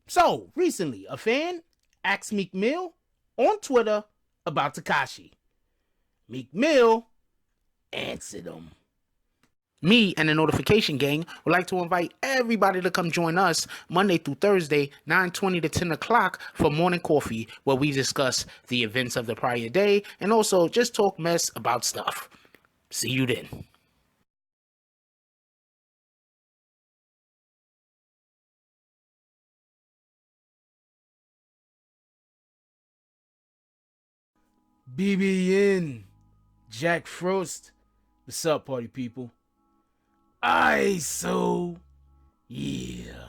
So, recently, a fan asked Meek Mill on Twitter about Tekashi. Meek Mill answered him. Me and the Notification Gang would like to invite everybody to come join us Monday through Thursday, 9:20 to 10 o'clock for morning coffee, where we discuss the events of the prior day and also just talk mess about stuff. See you then. BBN, Jack Frost. What's up, party people? Yeah.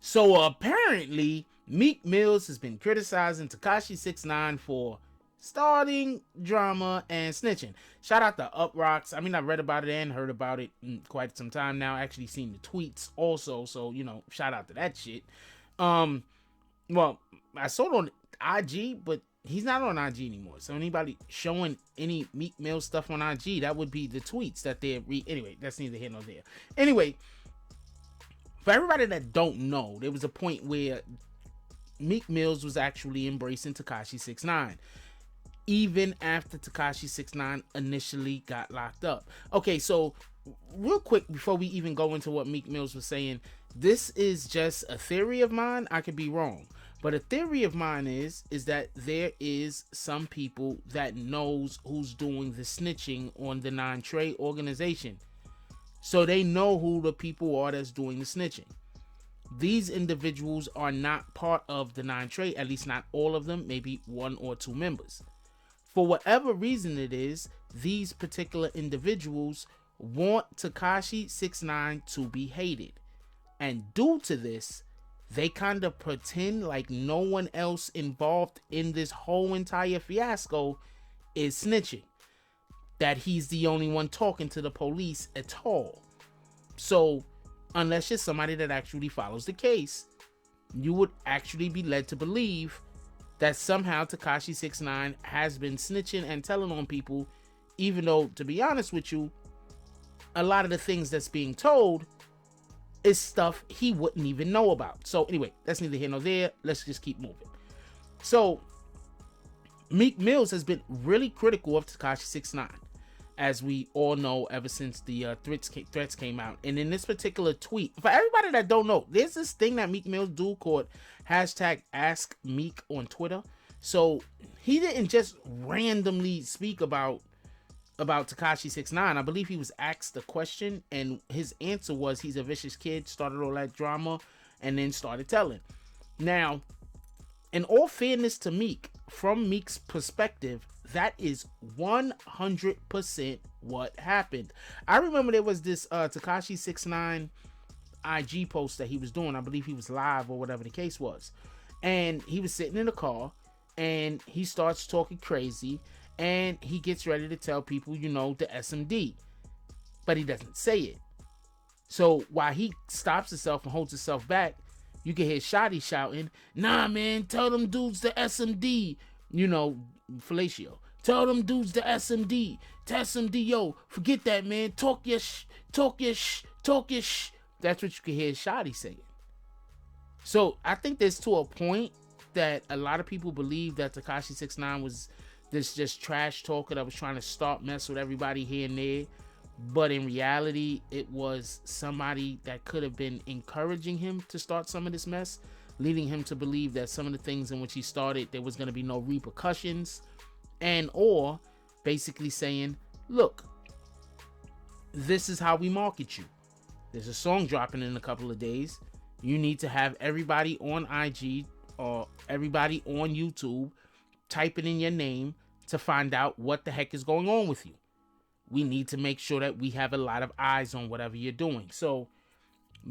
So apparently, Meek Mills has been criticizing Tekashi 6ix9ine for starting drama and snitching. Shout out to Uprocks. I mean, I read about it and heard about it quite some time now. Actually seen the tweets also, so shout out to that shit. Well, I saw it on IG, but he's not on IG anymore. So anybody showing any Meek Mill stuff on IG, that would be the tweets that they're anyway, that's neither here nor there. Anyway, for everybody that don't know, there was a point where Meek Mills was actually embracing Tekashi 6ix9ine, even after Tekashi 6ix9ine initially got locked up. Okay, so real quick before we even go into what Meek Mills was saying, this is just a theory of mine. I could be wrong, but a theory of mine is that there is some people that knows who's doing the snitching on the 9 Trey organization. So they know who the people are that's doing the snitching. These individuals are not part of the 9 Trey, at least not all of them, maybe 1 or 2 members. For whatever reason it is, these particular individuals want Tekashi 6ix9ine to be hated. And due to this, they kind of pretend like no one else involved in this whole entire fiasco is snitching, that he's the only one talking to the police at all. So unless you're somebody that actually follows the case, you would actually be led to believe that somehow Tekashi 6ix9ine has been snitching and telling on people, even though, to be honest with you, a lot of the things that's being told is stuff he wouldn't even know about. So anyway, that's neither here nor there. Let's just keep moving. So Meek Mills has been really critical of Tekashi 6ix9ine, as we all know, ever since the threats came out. And in this particular tweet, for everybody that don't know, there's this thing that Meek Mills do called #AskMeek on Twitter. So he didn't just randomly speak about Tekashi 6ix9ine. I believe he was asked the question, and his answer was he's a vicious kid, started all that drama, and then started telling. Now, in all fairness to Meek, from Meek's perspective, that is 100% what happened. I remember there was this Tekashi 6ix9ine IG post that he was doing. I believe he was live or whatever the case was. And he was sitting in the car, and he starts talking crazy, and he gets ready to tell people, the SMD. But he doesn't say it. So while he stops himself and holds himself back, you can hear Shotty shouting, "Nah, man, tell them dudes the SMD." Fellatio. Tell them dudes the SMD. Tell SMD, yo, forget that, man. Talk your sh. That's what you can hear Shotty saying. So I think there's to a point that a lot of people believe that Tekashi 6ix9ine was this just trash talker that was trying to start mess with everybody here and there. But in reality, it was somebody that could have been encouraging him to start some of this mess, leading him to believe that some of the things in which he started, there was going to be no repercussions, and or basically saying, look, this is how we market you. There's a song dropping in a couple of days. You need to have everybody on IG or everybody on YouTube type it in your name to find out what the heck is going on with you. We need to make sure that we have a lot of eyes on whatever you're doing. So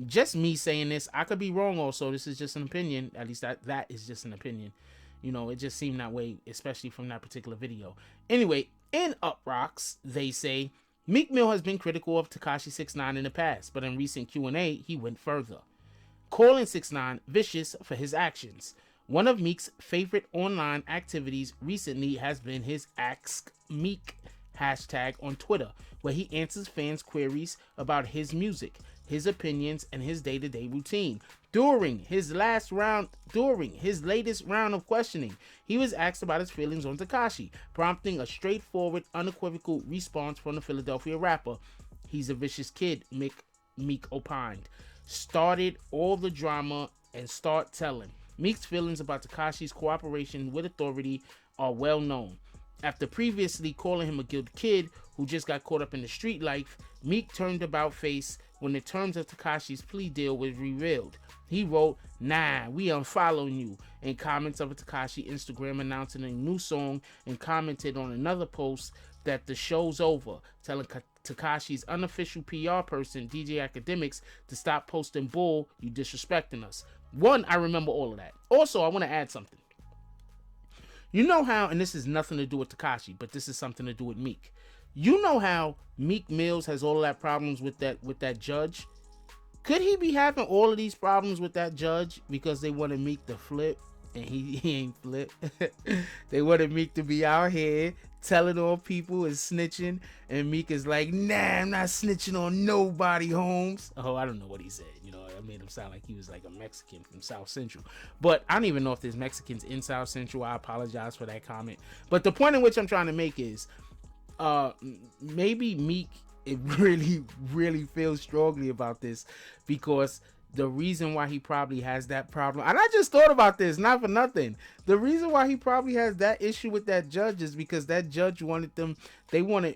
just me saying this, I could be wrong also. This is just an opinion. At least that is just an opinion. It just seemed that way, especially from that particular video. Anyway, in Uprocks, they say Meek Mill has been critical of Tekashi 6ix9ine in the past, but in recent Q&A, he went further, calling 6ix9ine vicious for his actions. One of Meek's favorite online activities recently has been his Ask Meek hashtag on Twitter, where he answers fans' queries about his music. his opinions, and his day-to-day routine. During his latest round of questioning, he was asked about his feelings on Tekashi, prompting a straightforward, unequivocal response from the Philadelphia rapper. "He's a vicious kid," Meek opined. "Started all the drama and start telling." Meek's feelings about Tekashi's cooperation with authority are well known. After previously calling him a good kid who just got caught up in the street life, Meek turned about face when the terms of Tekashi's plea deal was revealed. He wrote, "Nah, we unfollowing you," in comments of a Tekashi Instagram announcing a new song, and commented on another post that the show's over, telling Tekashi's unofficial PR person, DJ Academics, to stop posting bull, "You disrespecting us." One, I remember all of that. Also, I want to add something. You know how, and this has nothing to do with Tekashi, but this is something to do with Meek. You know how Meek Mills has all of that problems with that judge? Could he be having all of these problems with that judge because they wanted Meek to flip and he ain't flip? They wanted Meek to be out here telling on people and snitching, and Meek is like, "Nah, I'm not snitching on nobody, Holmes." Oh, I don't know what he said. I made him sound like he was like a Mexican from South Central. But I don't even know if there's Mexicans in South Central. I apologize for that comment. But the point in which I'm trying to make is, maybe Meek, it really feels strongly about this, because the reason why he probably has that problem, and I just thought about this, not for nothing, the reason why he probably has that issue with that judge is because that judge wanted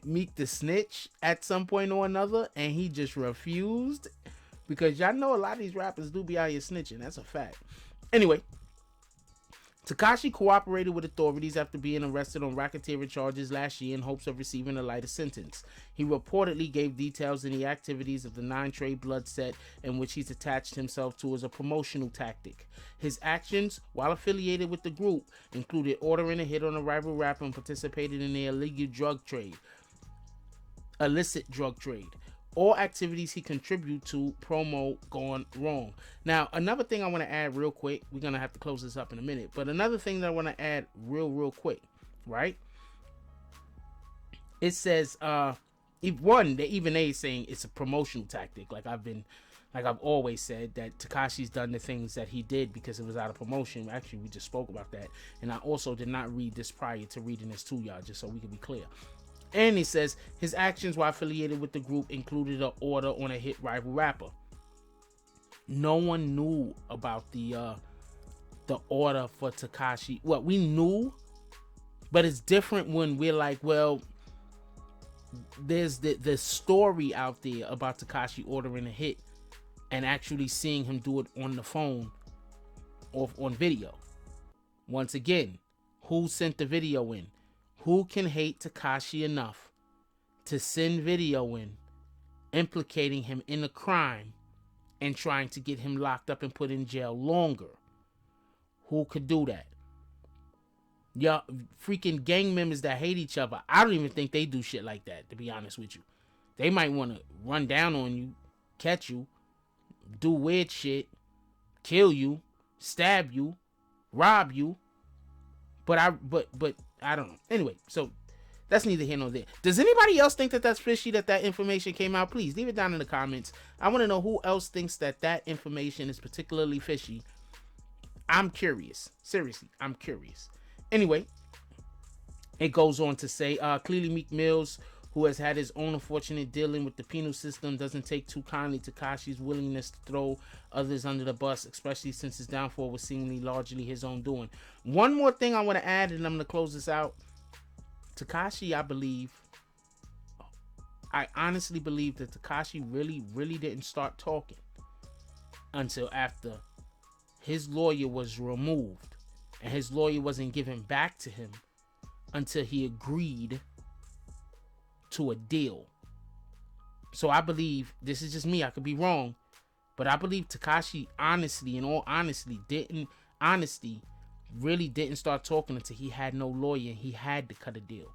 Meek to snitch at some point or another, and he just refused, because y'all know a lot of these rappers do be out here snitching. That's a fact. Anyway, Tekashi cooperated with authorities after being arrested on racketeering charges last year in hopes of receiving a lighter sentence. He reportedly gave details in the activities of the 9-Trey Blood set, in which he's attached himself to as a promotional tactic. His actions, while affiliated with the group, included ordering a hit on a rival rapper and participated in the illicit drug trade. All activities he contributed to promo gone wrong. Now, another thing I want to add real quick. We're going to have to close this up in a minute. But another thing that I want to add real quick, right? It says, they saying it's a promotional tactic. Like I've always said, that Tekashi's done the things that he did because it was out of promotion. Actually, we just spoke about that. And I also did not read this prior to reading this to y'all, just so we can be clear. And he says his actions while affiliated with the group included an order on a hit rival rapper. No one knew about the order for Tekashi. Well, we knew, but it's different when we're like, well, there's the story out there about Tekashi ordering a hit and actually seeing him do it on the phone or on video. Once again, who sent the video in? Who can hate Tekashi enough to send video in implicating him in a crime and trying to get him locked up and put in jail longer? Who could do that? Y'all freaking gang members that hate each other, I don't even think they do shit like that, to be honest with you. They might want to run down on you, catch you, do weird shit, kill you, stab you, rob you. But I don't know. Anyway, so that's neither here nor there. Does anybody else think that that's fishy, that information came out? Please leave it down in the comments. I want to know who else thinks that information is particularly fishy. I'm curious. Seriously, I'm curious. Anyway, it goes on to say, clearly Meek Mills, who has had his own unfortunate dealing with the penal system, doesn't take too kindly to Tekashi's willingness to throw others under the bus, especially since his downfall was seemingly largely his own doing. One more thing I want to add, and I'm going to close this out. Tekashi, I honestly believe that Tekashi really didn't start talking until after his lawyer was removed, and his lawyer wasn't given back to him until he agreed to a deal. So I believe, this is just me, I could be wrong, but I believe Tekashi really didn't start talking until he had no lawyer and he had to cut a deal,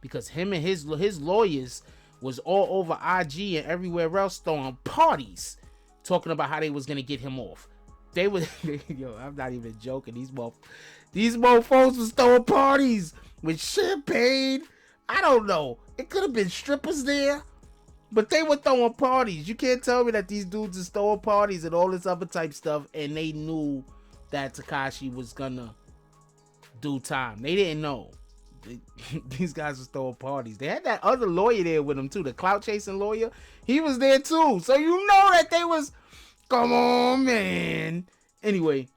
because him and his lawyers was all over IG and everywhere else throwing parties talking about how they was gonna get him off. They was yo, I'm not even joking, these mofos was throwing parties with champagne. I don't know, it could have been strippers there. But they were throwing parties. You can't tell me that these dudes is throwing parties and all this other type stuff, and they knew that Tekashi was gonna do time. They didn't know. These guys was throwing parties. They had that other lawyer there with them too, the clout chasing lawyer. He was there too. So you know that they was, come on, man. Anyway,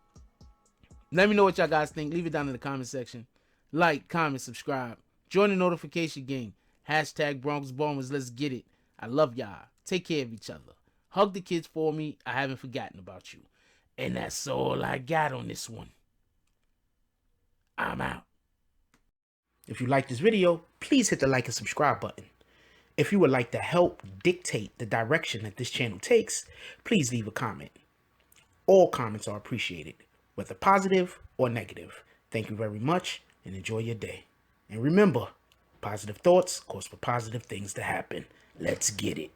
let me know what y'all guys think. Leave it down in the comment section. Like, comment, subscribe. Join the notification gang. Hashtag Bronx Bombers. Let's get it. I love y'all. Take care of each other. Hug the kids for me. I haven't forgotten about you. And that's all I got on this one. I'm out. If you like this video, please hit the like and subscribe button. If you would like to help dictate the direction that this channel takes, please leave a comment. All comments are appreciated, whether positive or negative. Thank you very much and enjoy your day. And remember, positive thoughts cause for positive things to happen. Let's get it.